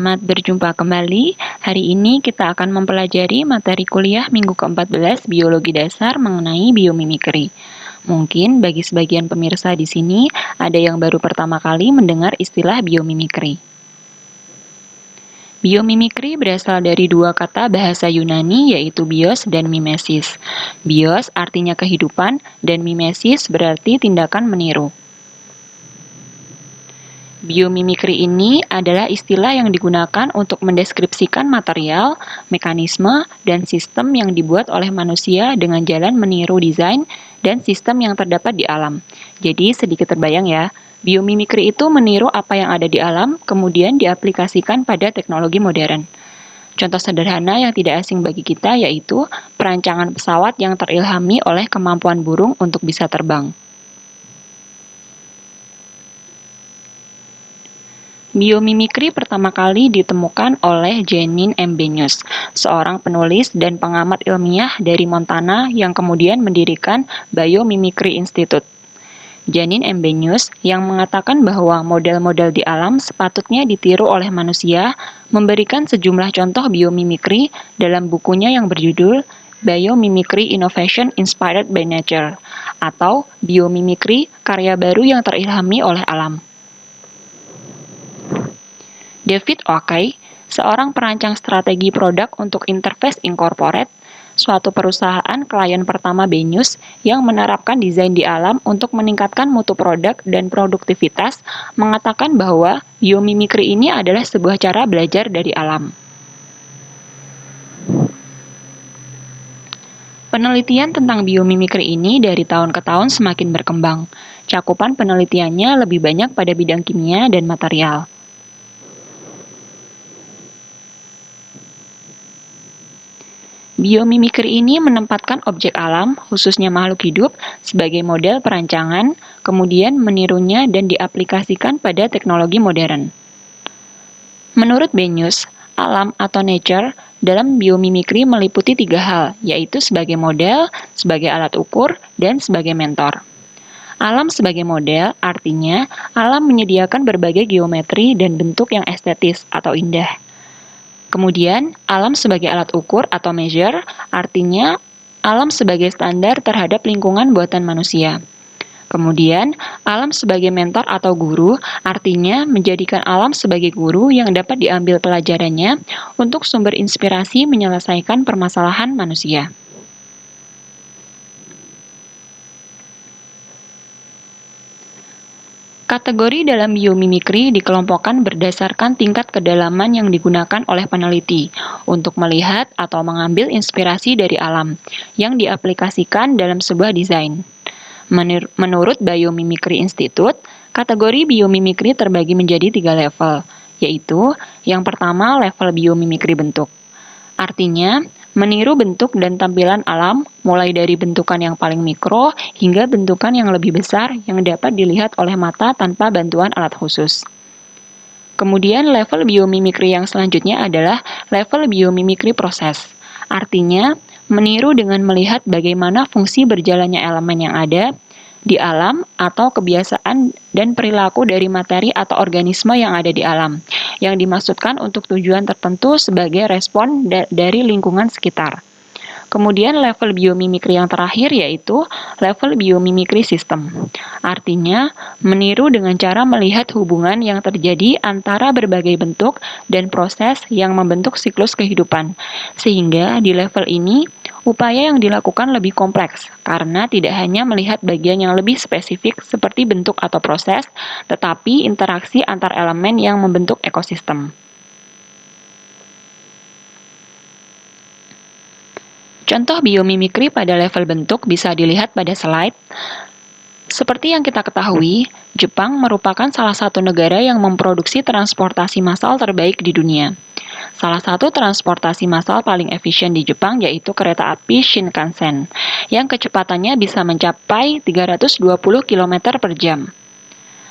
Selamat berjumpa kembali. Hari ini kita akan mempelajari materi kuliah minggu ke-14 Biologi Dasar mengenai biomimikri. Mungkin bagi sebagian pemirsa di sini ada yang baru pertama kali mendengar istilah biomimikri. Biomimikri berasal dari dua kata bahasa Yunani yaitu bios dan mimesis. Bios artinya kehidupan dan mimesis berarti tindakan meniru. Biomimikri ini adalah istilah yang digunakan untuk mendeskripsikan material, mekanisme, dan sistem yang dibuat oleh manusia dengan jalan meniru desain dan sistem yang terdapat di alam. Jadi sedikit terbayang ya, biomimikri itu meniru apa yang ada di alam, kemudian diaplikasikan pada teknologi modern. Contoh sederhana yang tidak asing bagi kita yaitu perancangan pesawat yang terilhami oleh kemampuan burung untuk bisa terbang. Biomimikri pertama kali ditemukan oleh Janine M. Benyus, seorang penulis dan pengamat ilmiah dari Montana yang kemudian mendirikan Biomimicry Institute. Janine M. Benyus yang mengatakan bahwa model-model di alam sepatutnya ditiru oleh manusia, memberikan sejumlah contoh biomimikri dalam bukunya yang berjudul Biomimicry Innovation Inspired by Nature, atau biomimikri karya baru yang terilhami oleh alam. David Oakey, seorang perancang strategi produk untuk Interface Incorporated, suatu perusahaan klien pertama Benyus yang menerapkan desain di alam untuk meningkatkan mutu produk dan produktivitas, mengatakan bahwa biomimikri ini adalah sebuah cara belajar dari alam. Penelitian tentang biomimikri ini dari tahun ke tahun semakin berkembang. Cakupan penelitiannya lebih banyak pada bidang kimia dan material. Biomimikri ini menempatkan objek alam, khususnya makhluk hidup, sebagai model perancangan, kemudian menirunya dan diaplikasikan pada teknologi modern. Menurut Benyus, alam atau nature dalam biomimikri meliputi 3 hal, yaitu sebagai model, sebagai alat ukur, dan sebagai mentor. Alam sebagai model artinya alam menyediakan berbagai geometri dan bentuk yang estetis atau indah. Kemudian, alam sebagai alat ukur atau measure, artinya alam sebagai standar terhadap lingkungan buatan manusia. Kemudian, alam sebagai mentor atau guru, artinya menjadikan alam sebagai guru yang dapat diambil pelajarannya untuk sumber inspirasi menyelesaikan permasalahan manusia. Kategori dalam biomimikri dikelompokkan berdasarkan tingkat kedalaman yang digunakan oleh peneliti untuk melihat atau mengambil inspirasi dari alam yang diaplikasikan dalam sebuah desain. Menurut Biomimicry Institute, kategori biomimikri terbagi menjadi 3 level, yaitu yang pertama level biomimikri bentuk. Artinya, meniru bentuk dan tampilan alam, mulai dari bentukan yang paling mikro hingga bentukan yang lebih besar yang dapat dilihat oleh mata tanpa bantuan alat khusus. Kemudian level biomimikri yang selanjutnya adalah level biomimikri proses. Artinya, meniru dengan melihat bagaimana fungsi berjalannya elemen yang ada di alam atau kebiasaan dan perilaku dari materi atau organisme yang ada di alam, yang dimaksudkan untuk tujuan tertentu sebagai respon dari lingkungan sekitar. Kemudian level biomimikri yang terakhir yaitu level biomimikri sistem. Artinya, meniru dengan cara melihat hubungan yang terjadi antara berbagai bentuk dan proses yang membentuk siklus kehidupan. Sehingga di level ini, upaya yang dilakukan lebih kompleks, karena tidak hanya melihat bagian yang lebih spesifik seperti bentuk atau proses, tetapi interaksi antar elemen yang membentuk ekosistem. Contoh biomimikri pada level bentuk bisa dilihat pada slide. Seperti yang kita ketahui, Jepang merupakan salah satu negara yang memproduksi transportasi massal terbaik di dunia. Salah satu transportasi massal paling efisien di Jepang yaitu kereta api Shinkansen, yang kecepatannya bisa mencapai 320 km per jam.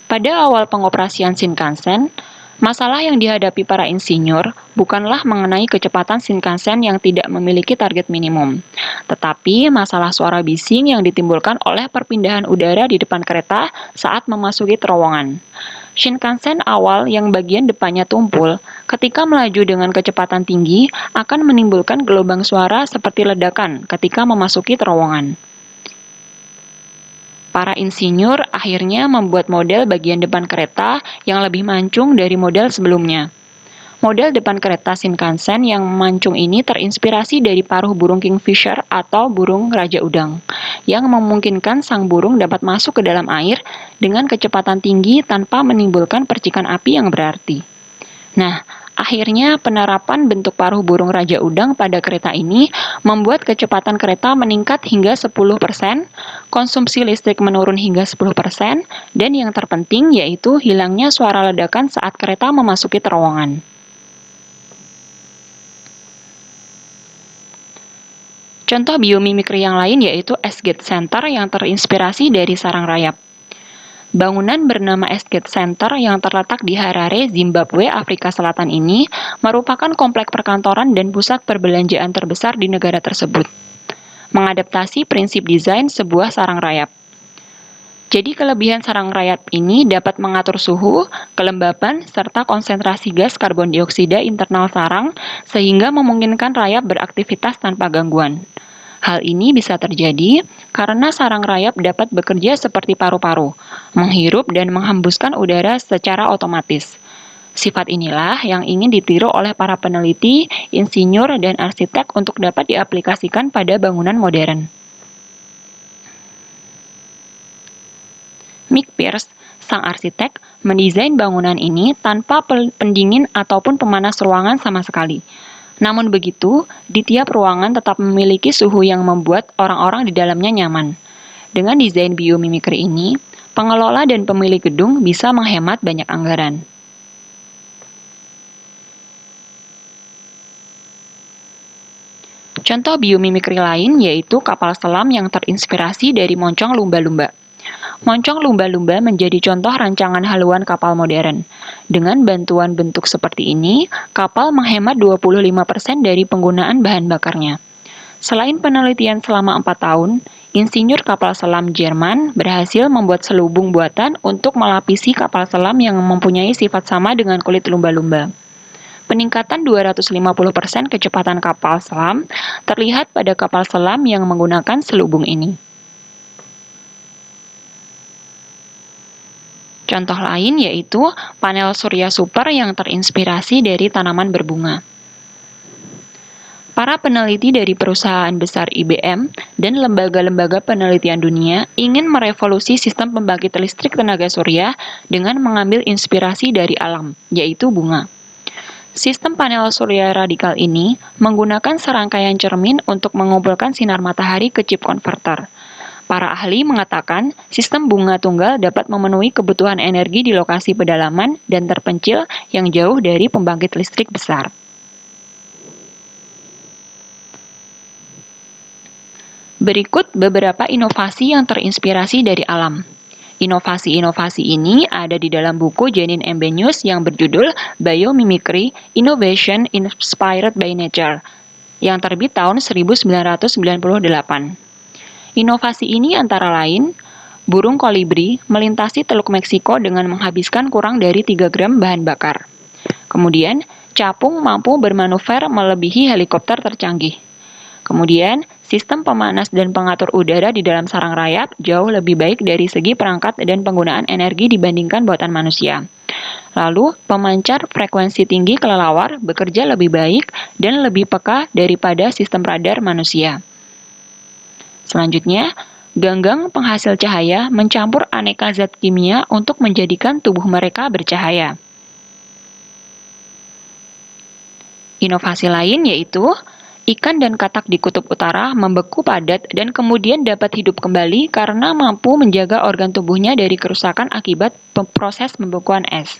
Pada awal pengoperasian Shinkansen, masalah yang dihadapi para insinyur bukanlah mengenai kecepatan Shinkansen yang tidak memiliki target minimum, tetapi masalah suara bising yang ditimbulkan oleh perpindahan udara di depan kereta saat memasuki terowongan. Shinkansen awal yang bagian depannya tumpul, ketika melaju dengan kecepatan tinggi, akan menimbulkan gelombang suara seperti ledakan ketika memasuki terowongan. Para insinyur akhirnya membuat model bagian depan kereta yang lebih mancung dari model sebelumnya. Model depan kereta Shinkansen yang mancung ini terinspirasi dari paruh burung kingfisher atau burung raja udang, yang memungkinkan sang burung dapat masuk ke dalam air dengan kecepatan tinggi tanpa menimbulkan percikan api yang berarti. Nah, akhirnya penerapan bentuk paruh burung raja udang pada kereta ini membuat kecepatan kereta meningkat hingga 10%, konsumsi listrik menurun hingga 10%, dan yang terpenting yaitu hilangnya suara ledakan saat kereta memasuki terowongan. Contoh biomimikri yang lain yaitu Ashgate Center yang terinspirasi dari sarang rayap. Bangunan bernama Ashgate Center yang terletak di Harare, Zimbabwe, Afrika Selatan ini merupakan komplek perkantoran dan pusat perbelanjaan terbesar di negara tersebut. Mengadaptasi prinsip desain sebuah sarang rayap. Jadi kelebihan sarang rayap ini dapat mengatur suhu, kelembapan, serta konsentrasi gas karbon dioksida internal sarang sehingga memungkinkan rayap beraktivitas tanpa gangguan. Hal ini bisa terjadi karena sarang rayap dapat bekerja seperti paru-paru, menghirup dan menghembuskan udara secara otomatis. Sifat inilah yang ingin ditiru oleh para peneliti, insinyur, dan arsitek untuk dapat diaplikasikan pada bangunan modern. Mick Pierce, sang arsitek, mendesain bangunan ini tanpa pendingin ataupun pemanas ruangan sama sekali. Namun begitu, di tiap ruangan tetap memiliki suhu yang membuat orang-orang di dalamnya nyaman. Dengan desain biomimikri ini, pengelola dan pemilik gedung bisa menghemat banyak anggaran. Contoh biomimikri lain yaitu kapal selam yang terinspirasi dari moncong lumba-lumba. Moncong lumba-lumba menjadi contoh rancangan haluan kapal modern. Dengan bantuan bentuk seperti ini, kapal menghemat 25% dari penggunaan bahan bakarnya. Selain penelitian selama 4 tahun, insinyur kapal selam Jerman berhasil membuat selubung buatan untuk melapisi kapal selam yang mempunyai sifat sama dengan kulit lumba-lumba. Peningkatan 250% kecepatan kapal selam terlihat pada kapal selam yang menggunakan selubung ini. Contoh lain yaitu panel surya super yang terinspirasi dari tanaman berbunga. Para peneliti dari perusahaan besar IBM dan lembaga-lembaga penelitian dunia ingin merevolusi sistem pembangkit listrik tenaga surya dengan mengambil inspirasi dari alam, yaitu bunga. Sistem panel surya radikal ini menggunakan serangkaian cermin untuk mengumpulkan sinar matahari ke chip konverter. Para ahli mengatakan sistem bunga tunggal dapat memenuhi kebutuhan energi di lokasi pedalaman dan terpencil yang jauh dari pembangkit listrik besar. Berikut beberapa inovasi yang terinspirasi dari alam. Inovasi-inovasi ini ada di dalam buku Janine Embeñus yang berjudul Biomimicry: Innovation Inspired by Nature yang terbit tahun 1998. Inovasi ini antara lain, burung kolibri melintasi Teluk Meksiko dengan menghabiskan kurang dari 3 gram bahan bakar. Kemudian, capung mampu bermanuver melebihi helikopter tercanggih. Kemudian, sistem pemanas dan pengatur udara di dalam sarang rayap jauh lebih baik dari segi perangkat dan penggunaan energi dibandingkan buatan manusia. Lalu, pemancar frekuensi tinggi kelelawar bekerja lebih baik dan lebih peka daripada sistem radar manusia. Selanjutnya, ganggang penghasil cahaya mencampur aneka zat kimia untuk menjadikan tubuh mereka bercahaya. Inovasi lain yaitu ikan dan katak di kutub utara membeku padat dan kemudian dapat hidup kembali karena mampu menjaga organ tubuhnya dari kerusakan akibat proses pembekuan es.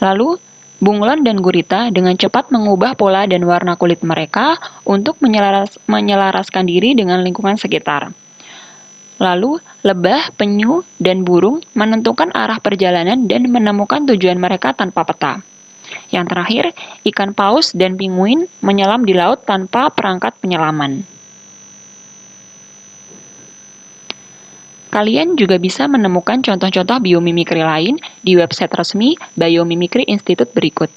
Lalu, bunglon dan gurita dengan cepat mengubah pola dan warna kulit mereka untuk menyelaraskan diri dengan lingkungan sekitar. Lalu, lebah, penyu, dan burung menentukan arah perjalanan dan menemukan tujuan mereka tanpa peta. Yang terakhir, ikan paus dan penguin menyelam di laut tanpa perangkat penyelaman. Kalian juga bisa menemukan contoh-contoh biomimikri lain di website resmi Biomimikry Institute berikut.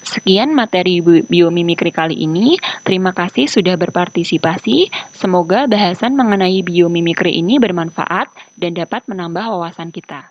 Sekian materi biomimikri kali ini. Terima kasih sudah berpartisipasi. Semoga bahasan mengenai biomimikri ini bermanfaat dan dapat menambah wawasan kita.